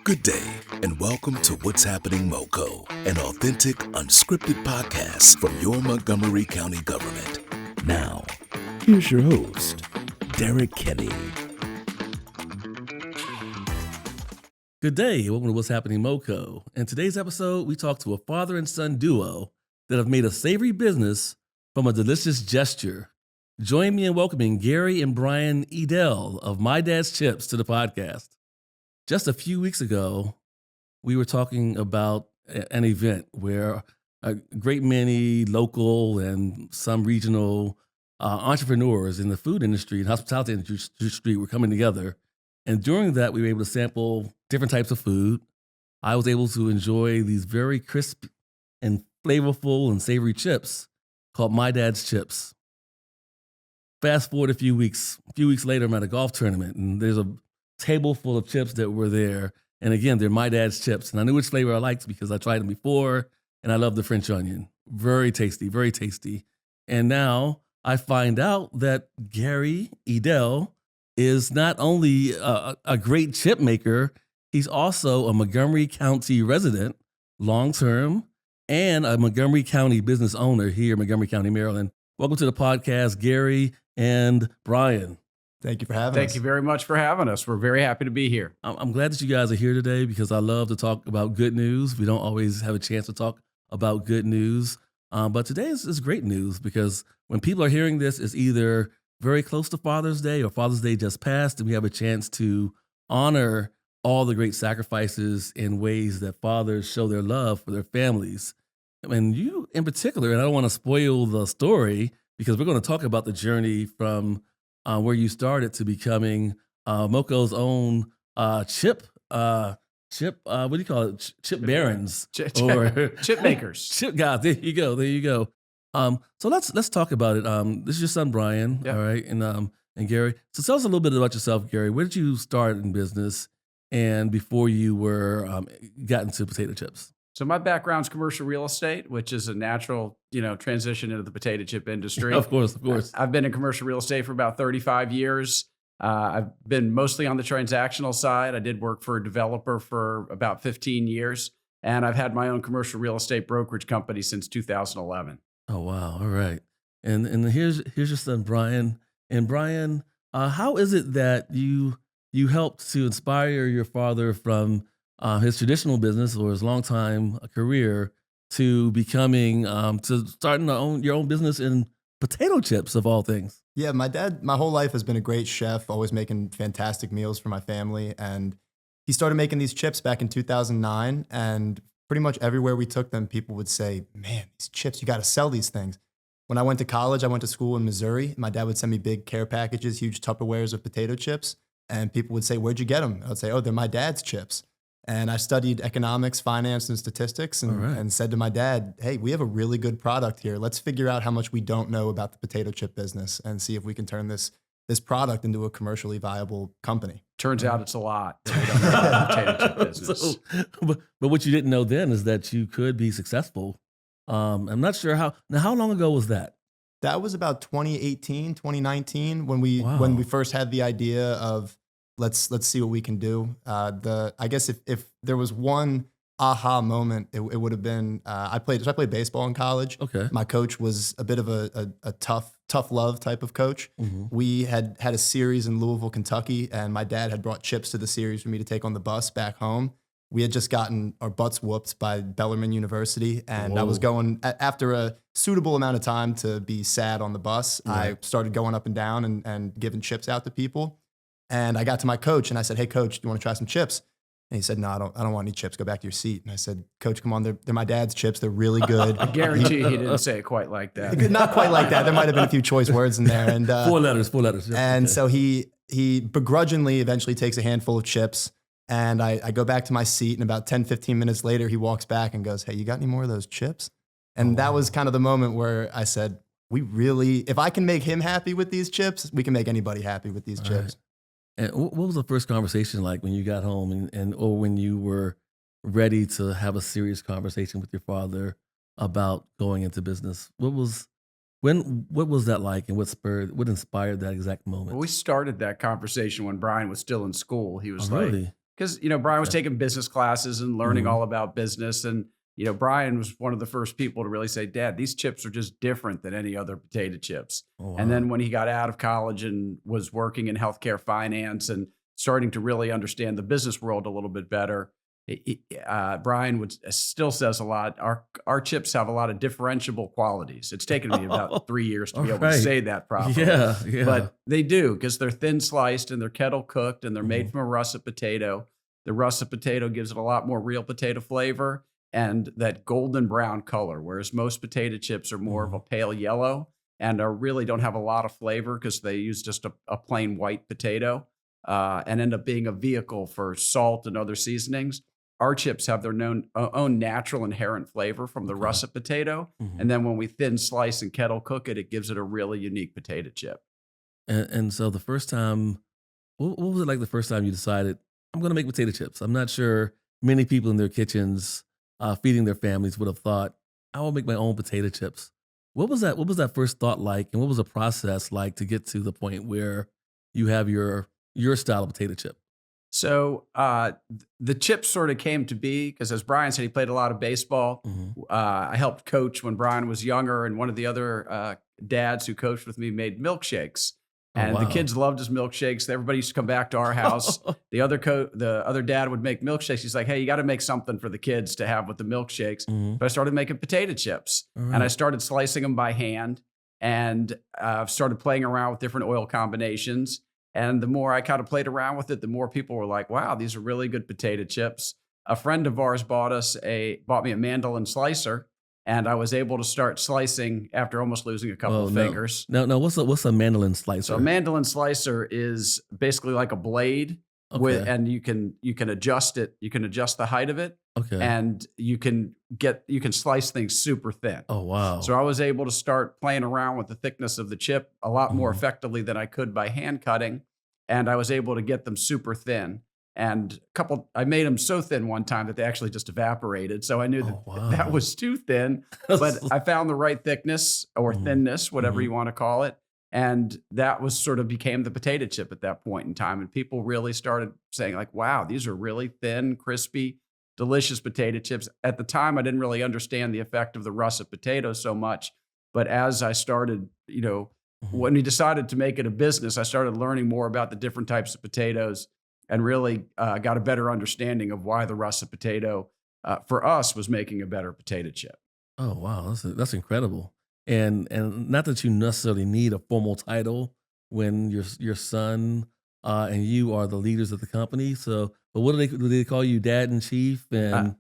Good day, and welcome to What's Happening MoCo, an authentic, unscripted podcast from your Montgomery County government. Now, here's your host, Derek Kenny. Good day, welcome to What's Happening MoCo. In today's episode, we talk to a father and son duo that have made a savory business from a delicious gesture. Join me in welcoming Gary and Brian Edell of My Dad's Chips to the podcast. Just a few weeks ago, we were talking about an event where a great many local and some regional entrepreneurs in the food industry and hospitality industry were coming together. And during that, we were able to sample different types of food. I was able to enjoy these very crisp and flavorful and savory chips called My Dad's Chips. Fast forward a few weeks later, I'm at a golf tournament, and there's a table full of chips that were there. And again, they're My Dad's Chips. And I knew which flavor I liked because I tried them before, and I love the French onion. Very tasty, very tasty. And now I find out that Gary Edell is not only a great chip maker, he's also a Montgomery County resident, long-term, and a Montgomery County business owner here in Montgomery County, Maryland. Welcome to the podcast, Gary and Brian. Thank you for having us. Thank you very much for having us. We're very happy to be here. I'm glad that you guys are here today because I love to talk about good news. We don't always have a chance to talk about good news. But today is great news because when people are hearing this, it's either very close to Father's Day or Father's Day just passed, and we have a chance to honor all the great sacrifices in ways that fathers show their love for their families. And you in particular, and I don't want to spoil the story because we're going to talk about the journey from where you started to becoming MoCo's own chip, what do you call it? Chip barons or chip makers. Chip guys. There you go. So let's talk about it. This is your son Brian, Yep. all right, and Gary. So tell us a little bit about yourself, Gary. Where did you start in business, and before you were got into potato chips? So my background's commercial real estate, which is a natural, transition into the potato chip industry. Of course. I've been in commercial real estate for about 35 years. I've been mostly on the transactional side. I did work for a developer for about 15 years, and I've had my own commercial real estate brokerage company since 2011. Oh wow! All right, and here's your son Brian. And Brian, how is it that you helped to inspire your father from his traditional business or his longtime career to becoming to starting your own business in potato chips of all things? Yeah, my dad, my whole life has been a great chef, always making fantastic meals for my family. And he started making these chips back in 2009. And pretty much everywhere we took them, people would say, man, these chips, you got to sell these things. When I went to college, I went to school in Missouri. My dad would send me big care packages, huge Tupperwares of potato chips. And people would say, where'd you get them? I would say, oh, they're my dad's chips. And I studied economics, finance, and statistics and said to my dad, hey, we have a really good product here. Let's figure out how much we don't know about the potato chip business and see if we can turn this product into a commercially viable company. Turns out it's a lot that we don't know about the potato chip business. But what you didn't know then is that you could be successful. I'm not sure how long ago was that? That was about 2018, 2019 when we first had the idea of let's see what we can do. I guess if there was one aha moment, it would have been I played baseball in college. Okay. My coach was a bit of a tough love type of coach. Mm-hmm. We had a series in Louisville, Kentucky, and my dad had brought chips to the series for me to take on the bus back home. We had just gotten our butts whooped by Bellarmine University, and I was going, after a suitable amount of time to be sad on the bus, Right. I started going up and down and giving chips out to people. And I got to my coach and I said, hey, coach, do you want to try some chips? And he said, no, I don't want any chips. Go back to your seat. And I said, coach, come on, they're my dad's chips. They're really good. I guarantee he didn't say it quite like that. Not quite like that. There might have been a few choice words in there. And Four letters. Yeah, And okay. so he begrudgingly eventually takes a handful of chips. And I go back to my seat, and about 10, 15 minutes later, he walks back and goes, hey, you got any more of those chips? And that was kind of the moment where I said, if I can make him happy with these chips, we can make anybody happy with these chips. And what was the first conversation like when you got home or when you were ready to have a serious conversation with your father about going into business? What was that like, and what inspired that exact moment? Well, we started that conversation when Brian was still in school. He was Oh, really? because, Brian was taking business classes and learning all about business. And, Brian was one of the first people to really say, Dad, these chips are just different than any other potato chips. Oh, wow. And then when he got out of college and was working in healthcare finance and starting to really understand the business world a little bit better, Brian still says a lot. Our chips have a lot of differentiable qualities. It's taken me about 3 years to be able to say that properly. Yeah. But they do, because they're thin sliced and they're kettle cooked and they're made from a russet potato. The russet potato gives it a lot more real potato flavor and that golden brown color, whereas most potato chips are more of a pale yellow and really don't have a lot of flavor because they use just a plain white potato and end up being a vehicle for salt and other seasonings. Our chips have their own natural inherent flavor from the russet potato. And then when we thin slice and kettle cook it, it gives it a really unique potato chip. And so the first time, what was it like the first time you decided, I'm going to make potato chips? I'm not sure many people in their kitchens feeding their families would have thought, I will make my own potato chips. What was that first thought like? And what was the process like to get to the point where you have your style of potato chip? So the chips sort of came to be because, as Brian said, he played a lot of baseball. I helped coach when Brian was younger, and one of the other dads who coached with me made milkshakes. And the kids loved his milkshakes. Everybody used to come back to our house. The other dad would make milkshakes. He's like, hey, you got to make something for the kids to have with the milkshakes. But I started making potato chips. And I started slicing them by hand and started playing around with different oil combinations. And the more I kind of played around with it, the more people were like, wow, these are really good potato chips. A friend of ours bought me a mandolin slicer. And I was able to start slicing after almost losing a couple of fingers. No. What's a mandolin slicer? So a mandolin slicer is basically like a blade, and you can adjust it. You can adjust the height of it, and you can slice things super thin. Oh wow! So I was able to start playing around with the thickness of the chip a lot more effectively than I could by hand cutting, and I was able to get them super thin. And I made them so thin one time that they actually just evaporated. So I knew that was too thin, but I found the right thickness or thinness, whatever you want to call it. And that was sort of became the potato chip at that point in time. And people really started saying like, wow, these are really thin, crispy, delicious potato chips. At the time, I didn't really understand the effect of the russet potato so much. But as I started, when we decided to make it a business, I started learning more about the different types of potatoes and really got a better understanding of why the russet potato, for us, was making a better potato chip. Oh, wow. That's incredible. And not that you necessarily need a formal title when your son and you are the leaders of the company. So, but what do they call you, Dad in Chief and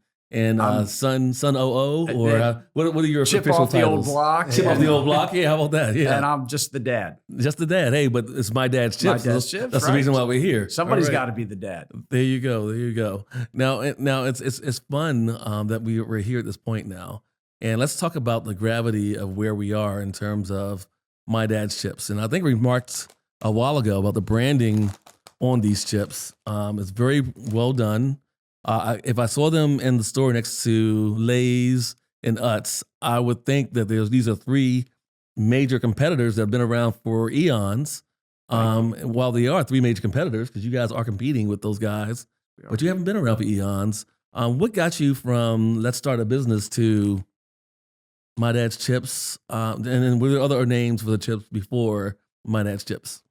son OO, or what are your chip official off titles? The old block. Chip off the old block. Yeah, how about that? Yeah, and I'm just the dad. Just the dad. Hey, but it's my dad's chips. My dad's chips. That's the reason why we're here. Somebody's got to be the dad. There you go. Now it's fun that we're here at this point now, and let's talk about the gravity of where we are in terms of my dad's chips. And I think we remarked a while ago about the branding on these chips. It's very well done. If I saw them in the store next to Lay's and Utz, I would think that these are three major competitors that have been around for eons. While they are three major competitors, because you guys are competing with those guys, but you haven't been around for eons. What got you from let's start a business to my dad's chips? And then were there other names for the chips before my dad's chips?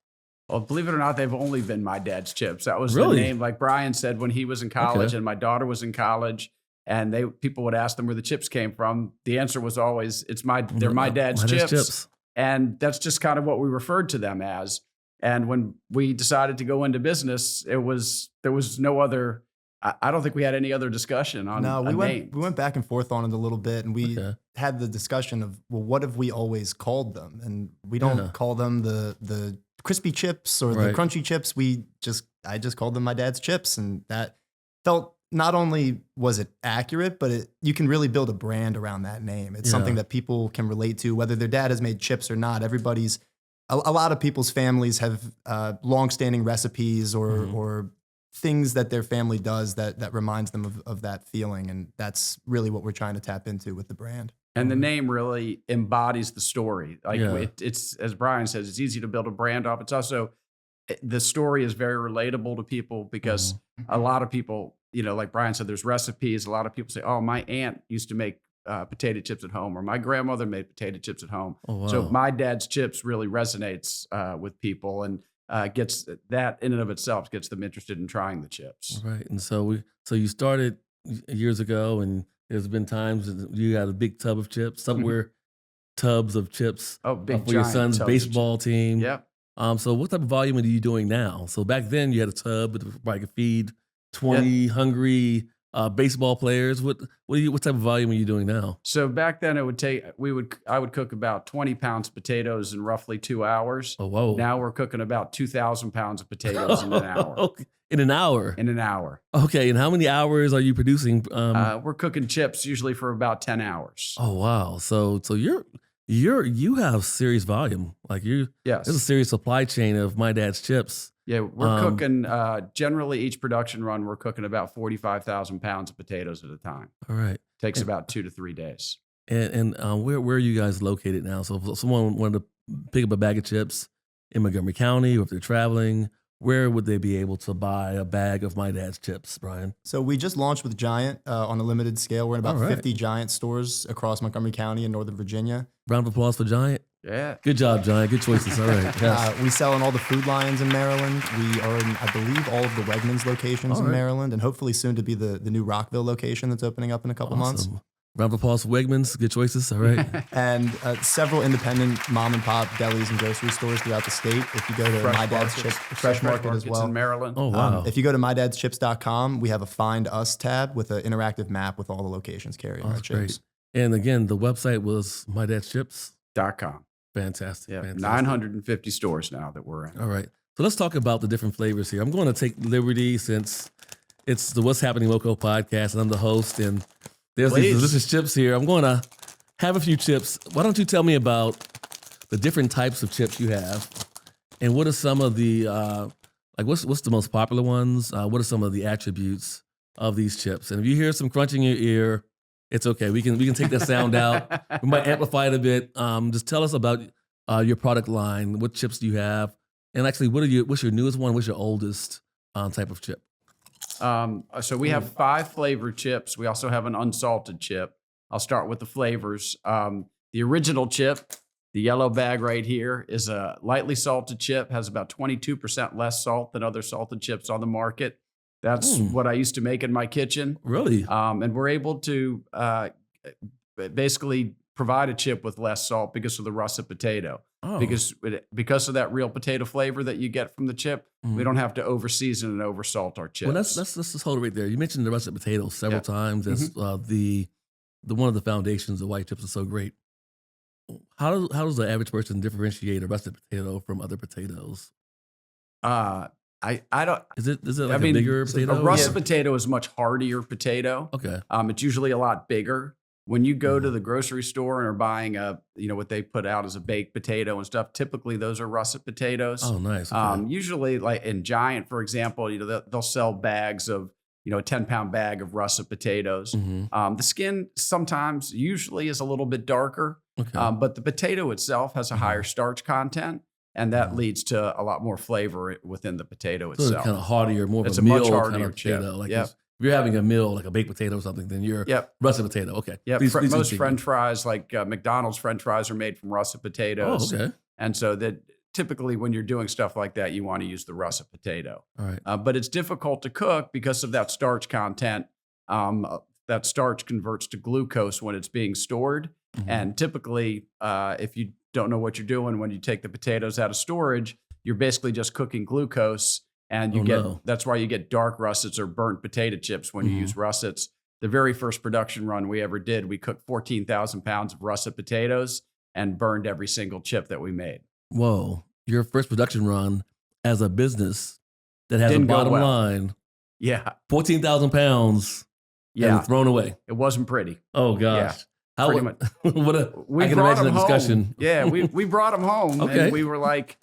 Well, believe it or not, they've only been my dad's chips. That was really? The name, like Brian said, when he was in college and my daughter was in college, and people would ask them where the chips came from. The answer was always, they're my dad's chips. And that's just kind of what we referred to them as. And when we decided to go into business, there was no other, I don't think we had any other discussion on we went back and forth on it a little bit, and we had the discussion of, well, what have we always called them? And we don't call them the crispy chips or the crunchy chips. I just called them my dad's chips, and that felt, not only was it accurate, but you can really build a brand around that name. It's something that people can relate to, whether their dad has made chips or not. A lot of people's families have longstanding recipes or things that their family does that reminds them of that feeling. And that's really what we're trying to tap into with the brand. And the name really embodies the story. It's, as Brian says, it's easy to build a brand off. It's also the story is very relatable to people because a lot of people, like Brian said, there's recipes. A lot of people say, oh, my aunt used to make potato chips at home, or my grandmother made potato chips at home. Oh, wow. So my dad's chips really resonates with people, and gets that in and of itself gets them interested in trying the chips. Right. And so you started years ago, and there's been times that you got a big tub of chips, somewhere tubs of chips Oh, big for your giant son's tubs of baseball team. Yep. So what type of volume are you doing now? So back then you had a tub that probably could feed 20 hungry baseball players. What type of volume are you doing now? So back then I would cook about 20 pounds of potatoes in roughly 2 hours. Oh, whoa. Now we're cooking about 2,000 pounds of potatoes in an hour. Okay. In an hour? In an hour. Okay. And how many hours are you producing? We're cooking chips usually for about 10 hours. Oh, wow. So you have serious volume. Like Yes. There's a serious supply chain of my dad's chips. Yeah, we're cooking, generally each production run, we're cooking about 45,000 pounds of potatoes at a time. All right. Takes about 2 to 3 days. And where are you guys located now? So if someone wanted to pick up a bag of chips in Montgomery County, or if they're traveling, where would they be able to buy a bag of my dad's chips, Brian? So we just launched with Giant on a limited scale. We're in about All right. 50 Giant stores across Montgomery County and Northern Virginia. Round of applause for Giant. Yeah. Good job, Giant. Good choices. All right. Yes. We sell in all the Food Lions in Maryland. We are in, I believe, all of the Wegmans locations All in right. Maryland, and hopefully soon to be the new Rockville location that's opening up in a couple months. Awesome. Round of applause for Wegmans. Good choices. All right. And several independent mom and pop delis and grocery stores throughout the state. If you go to My Dad's Chips, Fresh Market as well. in Maryland. Oh, wow. If you go to mydadschips.com, we have a Find Us tab with an interactive map with all the locations carrying our That's chips. great. And again, the website was My Dad's Chips. .com. Fantastic. Yeah, Fantastic. 950 stores now that we're in. All right. So let's talk about the different flavors here. I'm going to take liberty, since it's the What's Happening MoCo podcast, and I'm the host, and there's these delicious chips here. I'm going to have a few chips. Why don't you tell me about the different types of chips you have, and what are some of the what's the most popular ones? What are some of the attributes of these chips? And if you hear some crunching in your ear, it's okay. We can take that sound out. We might amplify it a bit. Just tell us about your product line. What chips do you have? And actually, what's your newest one? What's your oldest type of chip? So we have 5 flavored chips. We also have an unsalted chip. I'll start with the flavors. The original chip, the yellow bag right here, is a lightly salted chip, has about 22% less salt than other salted chips on the market. That's what I used to make in my kitchen. Really? And we're able to basically provide a chip with less salt because of the russet potato. Oh. Because of that real potato flavor that you get from the chip, we don't have to over season and over salt our chips. Well, let's just hold it right there. You mentioned the russet potatoes several times as the one of the foundations of why chips are so great. How does the average person differentiate a russet potato from other potatoes? I don't. Is it like a bigger potato? A russet potato is a much hardier potato. Okay. It's usually a lot bigger. When you go to the grocery store and are buying what they put out as a baked potato and stuff, typically those are russet potatoes. Oh, nice. Okay. Usually, like in Giant, for example, they'll sell bags of a 10-pound bag of russet potatoes. The skin usually is a little bit darker, Okay. but the potato itself has a higher starch content, and that leads to a lot more flavor within the potato So it's itself. kind of heartier, more of It's a a meal much kind heartier of potato. chip. Like Yep. if you're having a meal, like a baked potato or something, then you're russet potato. Okay. Yeah, Please most continue. French fries, like McDonald's French fries, are made from russet potatoes. Oh, okay. And so that typically when you're doing stuff like that, you want to use the russet potato. All right. But it's difficult to cook because of that starch content. That starch converts to glucose when it's being stored. And typically, if you don't know what you're doing when you take the potatoes out of storage, you're basically just cooking glucose. And that's why you get dark russets or burnt potato chips when you use russets. The very first production run we ever did, we cooked 14,000 pounds of russet potatoes and burned every single chip that we made. Whoa. Your first production run as a business that has Didn't a go bottom well. line, Yeah. 14,000 pounds and thrown away. It wasn't pretty. Oh, gosh. How pretty much. I can imagine the discussion. Yeah, we brought them home, Okay. and we were like,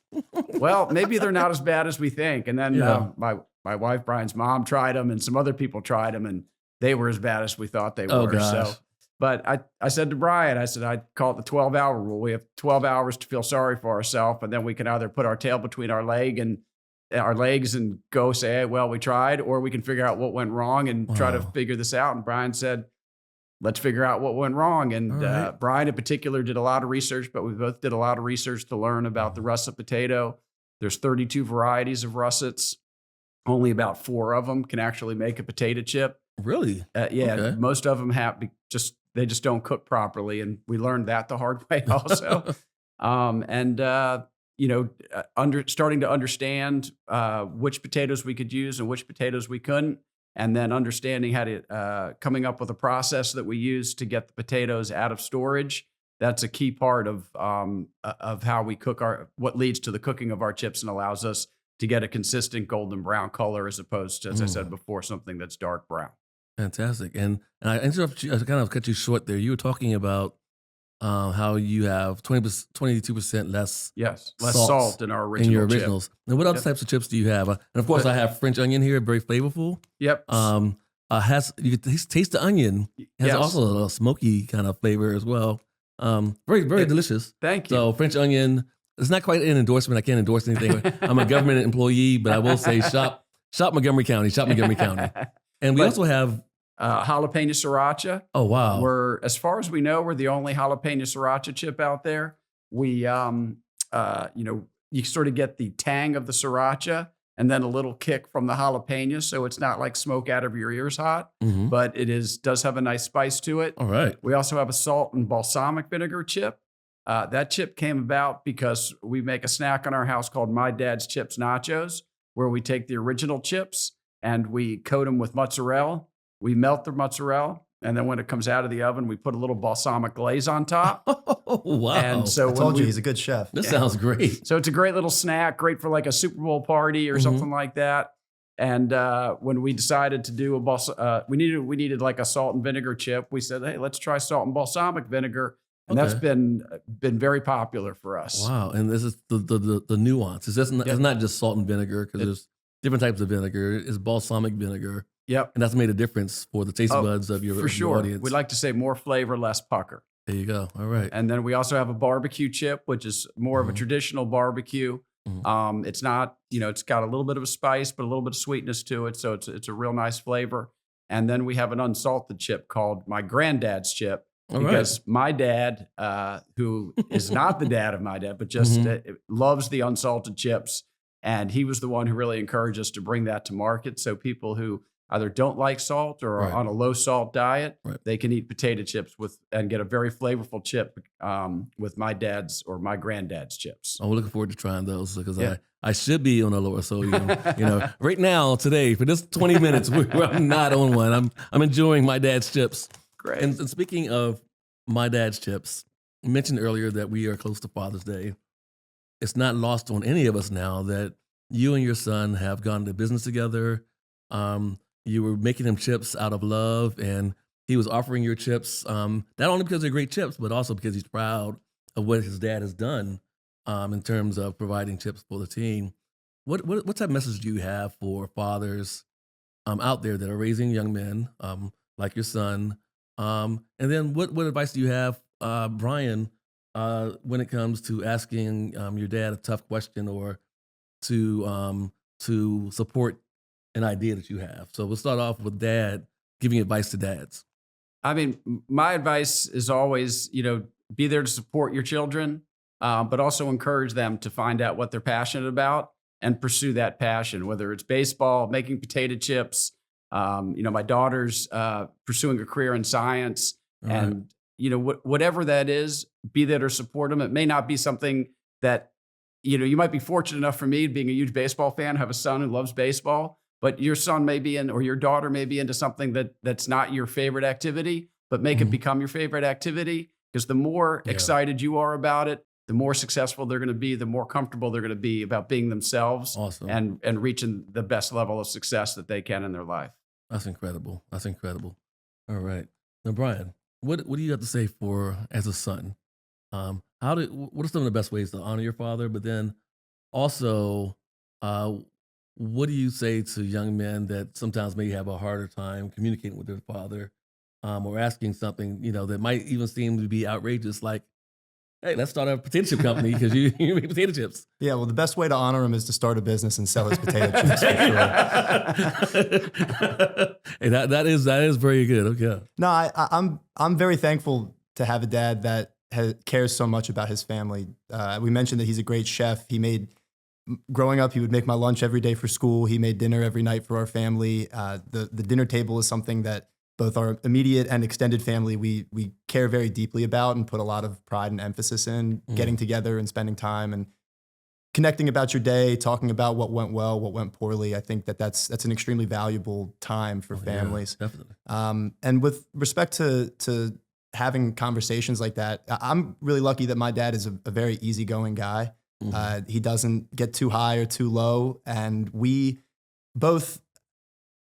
well, maybe they're not as bad as we think. And then my wife, Brian's mom, tried them, and some other people tried them, and they were as bad as we thought they were. Oh, gosh. So, but I said to Brian, I call it the 12-hour rule. We have 12 hours to feel sorry for ourselves, and then we can either put our tail between our leg and our legs and go say, hey, well, we tried, or we can figure out what went wrong and try to figure this out. And Brian said, let's figure out what went wrong. And Brian in particular did a lot of research, but we both did a lot of research to learn about the russet potato. There's 32 varieties of russets. Only about 4 of them can actually make a potato chip. Really? Yeah. Okay. Most of them they just don't cook properly. And we learned that the hard way also. Starting to understand which potatoes we could use and which potatoes we couldn't. And then understanding how to, coming up with a process that we use to get the potatoes out of storage. That's a key part of how we cook what leads to the cooking of our chips and allows us to get a consistent golden brown color as opposed to, as I said before, something that's dark brown. Fantastic. And I interrupted you, I kind of cut you short there. You were talking about how you have 22% less salt in our in your originals. chip. And what other types of chips do you have? And of course, I have French onion here, very flavorful. Yep. You can taste the onion. It has also a smoky kind of flavor as well. Very delicious. Thank you. So French onion, it's not quite an endorsement. I can't endorse anything. I'm a government employee, but I will say shop Montgomery County. And we also have jalapeno sriracha. Oh, wow. As far as we know, we're the only jalapeno sriracha chip out there. We, you sort of get the tang of the sriracha and then a little kick from the jalapeno. So it's not like smoke out of your ears hot, but does have a nice spice to it. All right. We also have a salt and balsamic vinegar chip. That chip came about because we make a snack in our house called My Dad's Chips Nachos, where we take the original chips and we coat them with mozzarella. We melt the mozzarella, and then when it comes out of the oven, we put a little balsamic glaze on top. Oh, wow. And so I told you, he's a good chef. This sounds great. So it's a great little snack, great for like a Super Bowl party or something like that. And when we decided to do we needed like a salt and vinegar chip. We said, hey, let's try salt and balsamic vinegar. And that's been very popular for us. Wow. And this is the nuance. It's not just salt and vinegar, because there's different types of vinegar. It's balsamic vinegar. Yep. And that's made a difference for the taste buds of your audience. We like to say more flavor, less pucker. There you go. All right. And then we also have a barbecue chip, which is more of a traditional barbecue. It's not, it's got a little bit of a spice, but a little bit of sweetness to it. So it's a real nice flavor. And then we have an unsalted chip called my granddad's chip. Because my dad, who is not the dad of my dad, but just loves the unsalted chips. And he was the one who really encouraged us to bring that to market. So people who either don't like salt or are on a low salt diet, they can eat potato chips and get a very flavorful chip with my dad's or my granddad's chips. I'm looking forward to trying those, because I should be on a lower sodium. Right now, today, for this 20 minutes, I'm not on one. I'm enjoying my dad's chips. Great. And speaking of my dad's chips, you mentioned earlier that we are close to Father's Day. It's not lost on any of us now that you and your son have gone into business together. You were making him chips out of love, and he was offering your chips, not only because they're great chips, but also because he's proud of what his dad has done in terms of providing chips for the team. What type of message do you have for fathers out there that are raising young men like your son? And then what advice do you have, Brian, when it comes to asking your dad a tough question or to support an idea that you have? So we'll start off with Dad, giving advice to dads. I mean, my advice is always, be there to support your children, but also encourage them to find out what they're passionate about and pursue that passion, whether it's baseball, making potato chips. My daughter's pursuing a career in science, and whatever that is, be there to support them. It may not be something that, you might be fortunate enough for me, being a huge baseball fan, have a son who loves baseball, but your son may be or your daughter may be into something that's not your favorite activity, but make it become your favorite activity. Because the more excited you are about it, the more successful they're going to be, the more comfortable they're going to be about being themselves and reaching the best level of success that they can in their life. That's incredible. All right. Now, Brian, what do you have to say as a son? What are some of the best ways to honor your father? But then also, what do you say to young men that sometimes may have a harder time communicating with their father or asking something, that might even seem to be outrageous, like, hey, let's start a potato chip company because you make potato chips. Yeah, well, the best way to honor him is to start a business and sell his potato chips. For sure. Hey, that is very good. Okay. No, I'm very thankful to have a dad that cares so much about his family. We mentioned that he's a great chef. Growing up, he would make my lunch every day for school. He made dinner every night for our family. The dinner table is something that both our immediate and extended family, we care very deeply about and put a lot of pride and emphasis in getting together and spending time and connecting about your day, talking about what went well, what went poorly. I think that's an extremely valuable time for families. Yeah, definitely. And with respect to having conversations like that, I'm really lucky that my dad is a very easygoing guy. He doesn't get too high or too low. And we both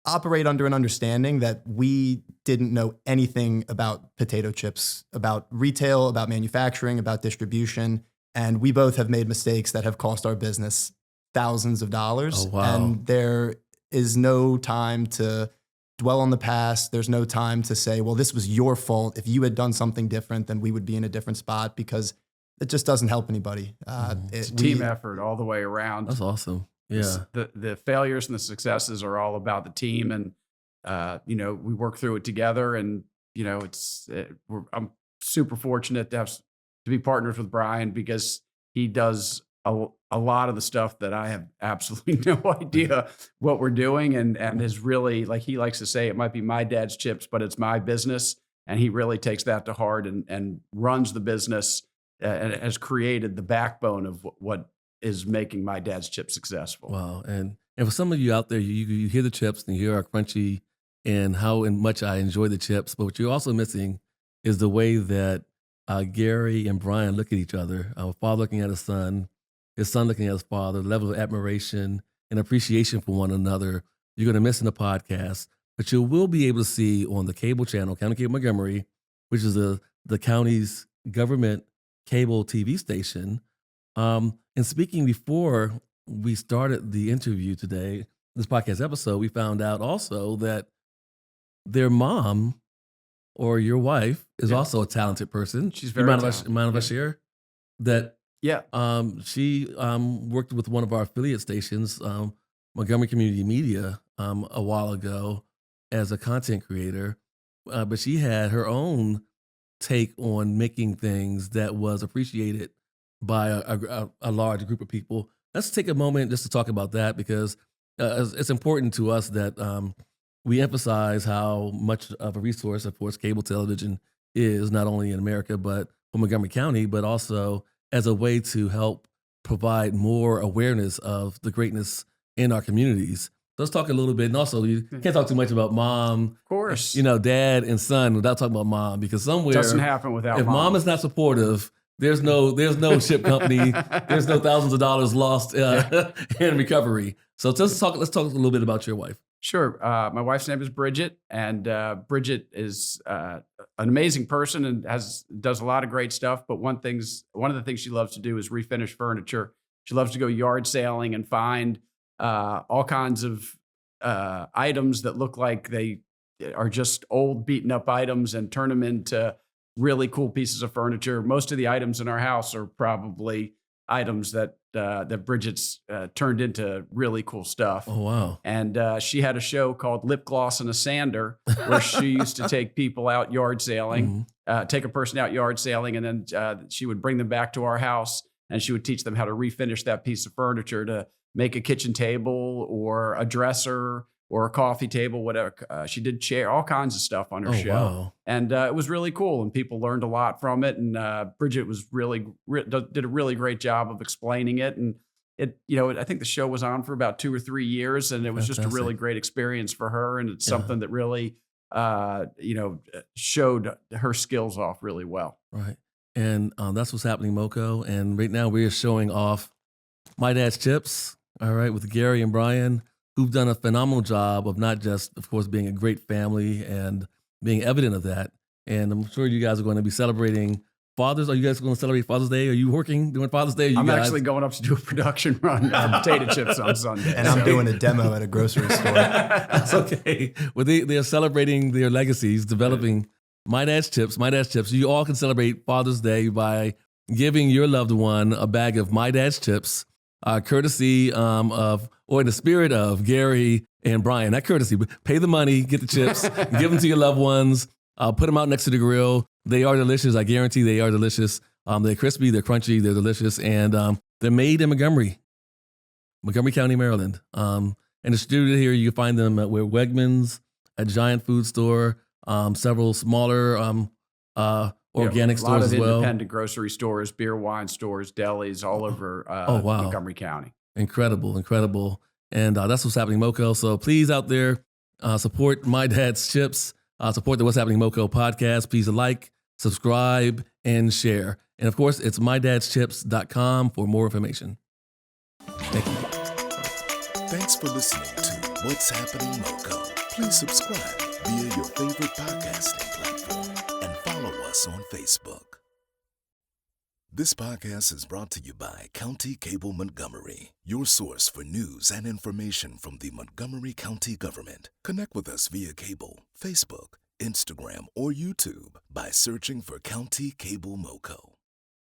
operate under an understanding that we didn't know anything about potato chips, about retail, about manufacturing, about distribution. And we both have made mistakes that have cost our business thousands of dollars. Oh, wow. And there is no time to dwell on the past. There's no time to say, well, this was your fault. If you had done something different, then we would be in a different spot, because it just doesn't help anybody. It's a team effort all the way around. That's awesome. Yeah. The failures and the successes are all about the team. And, we work through it together. And, I'm super fortunate to be partners with Brian, because he does a lot of the stuff that I have absolutely no idea what we're doing. And is really, like he likes to say, it might be my dad's chips, but it's my business. And he really takes that to heart and runs the business and has created the backbone of what is making my dad's chips successful. Wow. And for some of you out there, you hear the chips and you hear our crunchy and how much I enjoy the chips. But what you're also missing is the way that Gary and Brian look at each other. A father looking at his son looking at his father, the level of admiration and appreciation for one another. You're going to miss in the podcast, but you will be able to see on the cable channel, County Cable Montgomery, which is the county's government cable TV station. And speaking before we started the interview today, this podcast episode, we found out also that their mom or your wife is also a talented person. She's very talented. Mind if I share that? Yeah. She worked with one of our affiliate stations, Montgomery Community Media, a while ago as a content creator. But she had her own take on making things that was appreciated by a large group of people. Let's take a moment just to talk about that, because it's important to us that we emphasize how much of a resource, of course, cable television is, not only in America, but for Montgomery County, but also as a way to help provide more awareness of the greatness in our communities. So let's talk a little bit. And also, you can't talk too much about mom, of course, dad and son without talking about mom, because somewhere doesn't happen without if mom is not supportive, there's no chip company. There's no thousands of dollars lost in recovery. So let's talk a little bit about your wife. Sure. My wife's name is Bridget, and Bridget is an amazing person and does a lot of great stuff. But one of the things she loves to do is refinish furniture. She loves to go yard sailing and find all kinds of items that look like they are just old, beaten up items and turn them into really cool pieces of furniture. Most of the items in our house are probably items that Bridget's turned into really cool stuff. Oh, wow. And she had a show called Lip Gloss and a Sander, where she used to take people out yard sailing, take a person out yard sailing, and then she would bring them back to our house, and she would teach them how to refinish that piece of furniture to make a kitchen table or a dresser or a coffee table, whatever. She did all kinds of stuff on her show. Wow. And it was really cool, and people learned a lot from it. And Bridget was did a really great job of explaining it. And I think the show was on for about 2 or 3 years, and it was just a really great experience for her. And it's something that really, showed her skills off really well. Right. And that's what's happening, MoCo. And right now we are showing off My Dad's Chips, all right, with Gary and Brian, who've done a phenomenal job of not just, of course, being a great family and being evident of that. And I'm sure you guys are going to be celebrating Father's. Are you guys going to celebrate Father's Day? Are you working doing Father's Day? I'm actually going up to do a production run of potato chips on Sunday. And I'm doing a demo at a grocery store. That's okay. Well, they are celebrating their legacies, developing My Dad's Chips. You all can celebrate Father's Day by giving your loved one a bag of My Dad's chips, courtesy of, or in the spirit of Gary and Brian. Not courtesy, but pay the money, get the chips, give them to your loved ones, put them out next to the grill. They are delicious. I guarantee they are delicious. They're crispy, they're crunchy, they're delicious, and they're made in Montgomery County, Maryland. And distributed here, you can find them at Wegmans, a Giant Food Store, several smaller organic stores as well. A lot of independent grocery stores, beer, wine stores, delis, all over Montgomery County. Incredible. And that's What's Happening MoCo. So please out there, support My Dad's Chips, support the What's Happening MoCo podcast. Please like, subscribe, and share. And of course, it's mydadschchips.com for more information. Thank you. Thanks for listening to What's Happening MoCo. Please subscribe via your favorite podcasting platform and follow us on Facebook. This podcast is brought to you by County Cable Montgomery, your source for news and information from the Montgomery County government. Connect with us via cable, Facebook, Instagram, or YouTube by searching for County Cable MoCo.